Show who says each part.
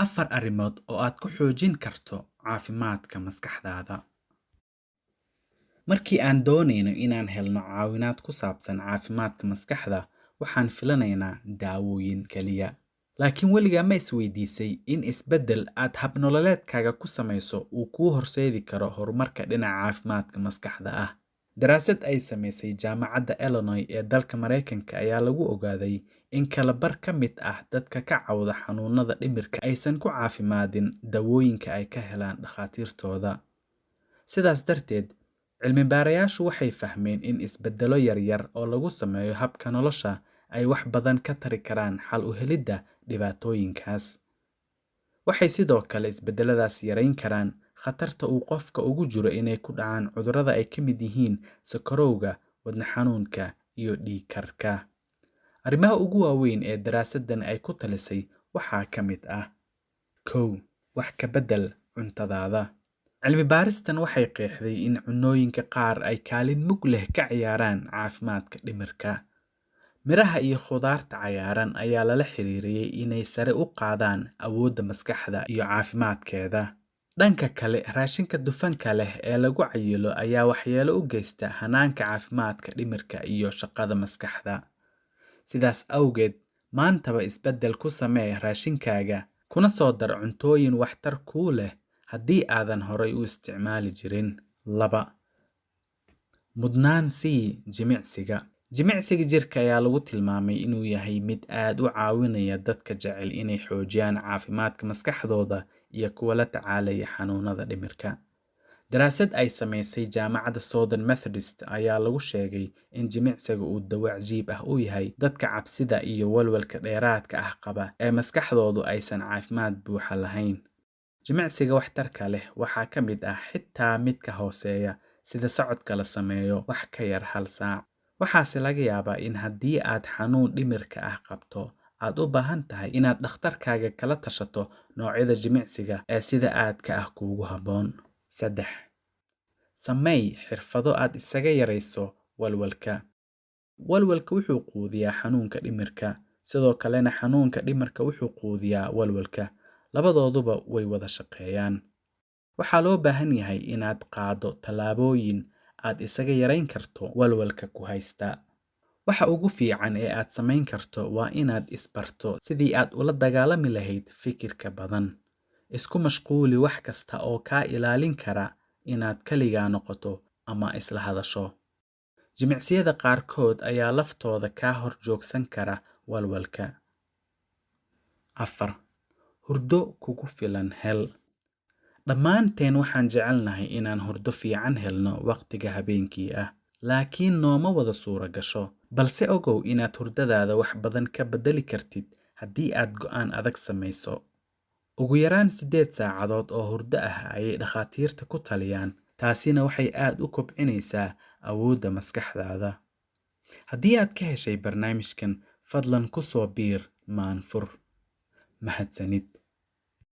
Speaker 1: 4 arrimood oo aad ku xoojin karto caafimaadka maskaxdaada. Markii aan dooneyno inaan helno caawinaad ku saabsan caafimaadka maskaxda, waxaan filanaynaa daawooyin kaliya. Laakiin weligaa ma isweydiisay in isbeddel aad habnololeedkaaga ku samayso uu kuu horseedi karo horumarka dhinaca caafimaadka maskaxda ah? Daraasad ay samaysay jaamacadda Illinois ee dalka Mareykanka ayaa lagu ogaaday in kala bar ka mid ah dadka ka cawda xanuunada dhimirka aysan ku caafimaadin dawooyinka ay ka helaan dhakhaatiirtooda. Sidaas darteed, cilmi-baarayaashu waxay fahmeen in isbeddelo yaryar oo lagu sameeyo habka nolosha ay wax badan ka tari karaan xal u helidda dhibaatooyinkaas. Waxay sidoo kale isbeddeladaas yareyn karaan khatarta uu qofka ugu jiro inay ku dhacaan cudurrada ay ka mid yihiin sokorowga, wadne xanuunka, iyo dhiig karka. Arrimaha ugu waaweyn ee daraasaddan ay ku talisay waxaa ka mid ah: 1. Wax ka beddel cuntadaada. Cilmi-baaristan waxay qeexday in cunnooyinka qaar ay kaalin mug leh ka ciyaaraan caafimaadka dhimirka. Miraha iyo khudaarta cagaaran ayaa lala xiriiriyay inay sare u qaadaan awoodda maskaxda iyo caafimaadkeeda. Dhanka kale, raashinka dufanka leh ee lagu cayilo ayaa waxyeello u geysta hanaanka caafimaadka dhimirka iyo shaqada maskaxda. Sidaas awgeed, maantaba isbeddel ku samee raashinkaaga, kuna soo dar cuntooyin waxtar kuu leh haddii aadan horay u isticmaali jirin. 2. Mudnaan sii jimicsiga. Jimicsiga jirka ayaa lagu tilmaamay inuu yahay mid aad u caawinaya dadka jecel inay xoojiyaan caafimaadka maskaxdooda iyo kuwa la tacaalaya xanuunada dhimirka. Daraasad ay samaysay jaamacadda Southern Methodist ayaa lagu sheegay in jimicsiga uu dawo cajiib ah u yahay dadka cabsida iyo walwalka dheeraadka ah qaba ee maskaxdoodu aysan caafimaad buuxa lahayn. Jimicsiga waxtarka leh waxaa ka mid ah xitaa midka hooseeya, sida socodka la sameeyo wax ka yar 1 saac. Waxaase laga yaabaa in haddii aad xanuun dhimirka ah qabto, aad u baahan tahay inaad dhakhtarkaaga kala tashato noocyada jimicsiga ee sida aadka ah kuugu habboon. 3. Sameey xirfado aad isaga yarayso walwalka. Walwalka wuxuu quudiyaa xanuunka dhimirka, sidoo kalena xanuunka dhimirka wuxuu quudiyaa walwalka. Labadooduba way wada shaqeeyaan. Waxaa loo baahan yahay inaad qaado tallaabooyin aad isaga yarayn karto walwalka ku haysta. Waxa ugu fiican ee aad samayn karto waa inaad isbarto sidii aad ula dagaalami lahayd fikirka badan. Isku mashquuli wax kasta oo kaa ilaalin kara inaad kaligaa noqoto ama isla hadasho. Jimicsiyada qaarkood ayaa laftooda kaa hor joogsan kara walwalka. 4. Hurdo kugu filan hel. Dhammaanteen waxaan jecelnahay inaan hurdo fiican helno waqtiga habeenkii ah, laakiin nooma wada suura gasho. Balse ogow inaad hurdadaada wax badan ka beddeli kartid haddii aad go'aan adag samayso. Ugu yaraan 8 saacadood oo hurdo ah ayay dhakhaatiirta ku taliyaan. Taasina waxay aad u kobcinaysaa awoodda maskaxdaada. Haddii aad ka heshay barnaamijkan, fadlan ku soo biir Maanfur. Mahadsanid.